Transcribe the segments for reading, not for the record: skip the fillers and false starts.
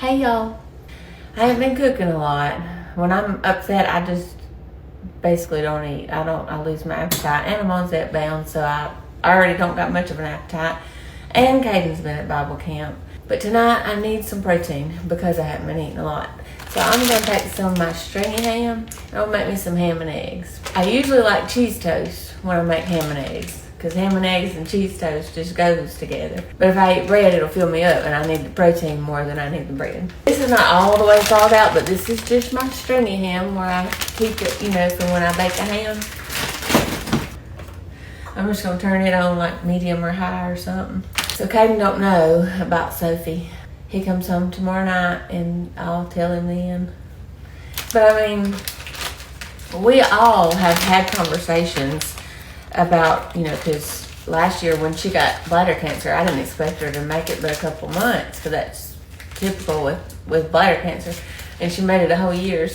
Hey y'all. I haven't been cooking a lot. When I'm upset, I just basically don't eat. I lose my appetite, and I'm on Zep bound, so I already don't got much of an appetite. And Caden's been at Bible camp. But tonight I need some protein because I haven't been eating a lot. So I'm gonna take some of my stringy ham and I'll make me some ham and eggs. I usually like cheese toast when I make ham and eggs, because ham and eggs and cheese toast just goes together. But if I eat bread, it'll fill me up, and I need the protein more than I need the bread. This is not all the way thawed out, but this is just my stringy ham where I keep it, for when I bake a ham. I'm just gonna turn it on like medium or high or something. So Caden don't know about Sophie. He comes home tomorrow night and I'll tell him then. But I mean, we all have had conversations about, because last year when she got bladder cancer, I didn't expect her to make it but a couple months, because that's typical with bladder cancer. And she made it a whole year.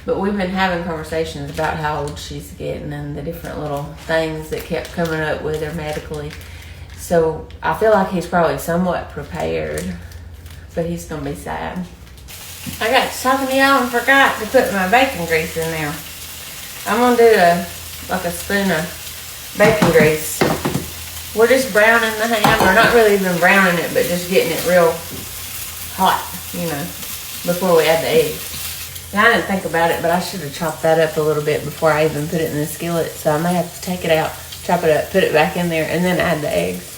But we've been having conversations about how old she's getting and the different little things that kept coming up with her medically. So I feel like he's probably somewhat prepared, but he's gonna be sad. I got to talking to y'all and forgot to put my bacon grease in there. I'm gonna do a spoon of bacon grease. We're just browning the ham, or not really even browning it, but just getting it real hot, before we add the eggs. Now, I didn't think about it, but I should have chopped that up a little bit before I even put it in the skillet. So I may have to take it out, chop it up, put it back in there, and then add the eggs.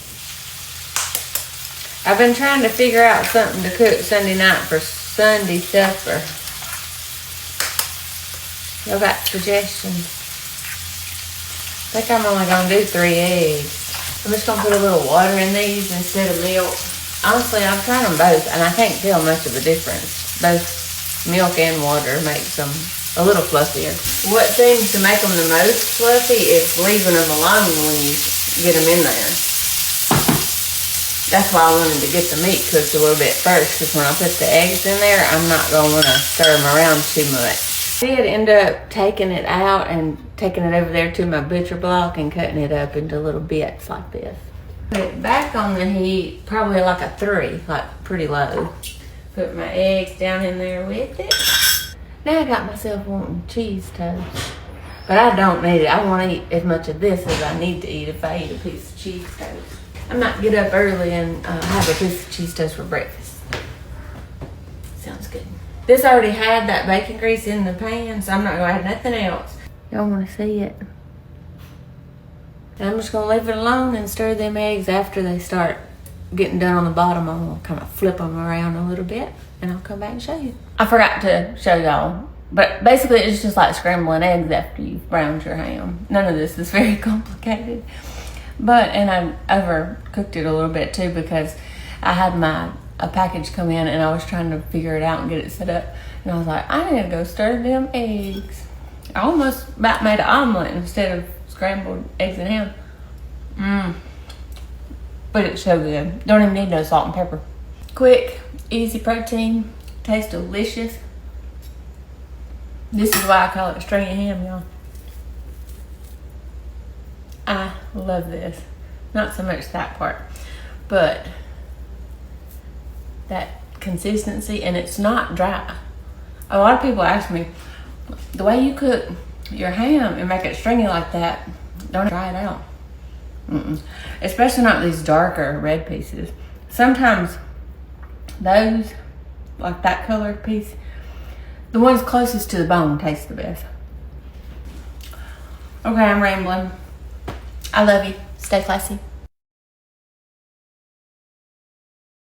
I've been trying to figure out something to cook Sunday night for Sunday supper. Y'all got suggestions? I think I'm only going to do 3 eggs. I'm just going to put a little water in these instead of milk. Honestly, I've tried them both, and I can't tell much of a difference. Both milk and water makes them a little fluffier. What seems to make them the most fluffy is leaving them alone when you get them in there. That's why I wanted to get the meat cooked a little bit first, because when I put the eggs in there, I'm not going to want to stir them around too much. I did end up taking it out and taking it over there to my butcher block and cutting it up into little bits like this. Put it back on the heat, probably like a 3, like pretty low. Put my eggs down in there with it. Now I got myself wanting cheese toast. But I don't need it. I want to eat as much of this as I need to eat if I eat a piece of cheese toast. I might get up early and have a piece of cheese toast for breakfast. Sounds good. This already had that bacon grease in the pan, so I'm not going to add nothing else. Y'all want to see it? And I'm just going to leave it alone and stir them eggs after they start getting done on the bottom. I'm going to kind of flip them around a little bit, and I'll come back and show you. I forgot to show y'all, but basically it's just like scrambling eggs after you've browned your ham. None of this is very complicated. And I overcooked it a little bit too, because I had a package come in and I was trying to figure it out and get it set up. And I was like, I need to go stir them eggs. I almost about made an omelet instead of scrambled eggs and ham. But it's so good. Don't even need no salt and pepper. Quick, easy protein. Tastes delicious. This is why I call it stringy ham, y'all. I love this. Not so much that part, but that consistency, and it's not dry. A lot of people ask me, the way you cook your ham and make it stringy like that, don't dry it out. Especially not these darker red pieces. Sometimes those, like that colored piece, the ones closest to the bone taste the best. Okay, I'm rambling. I love you. Stay classy.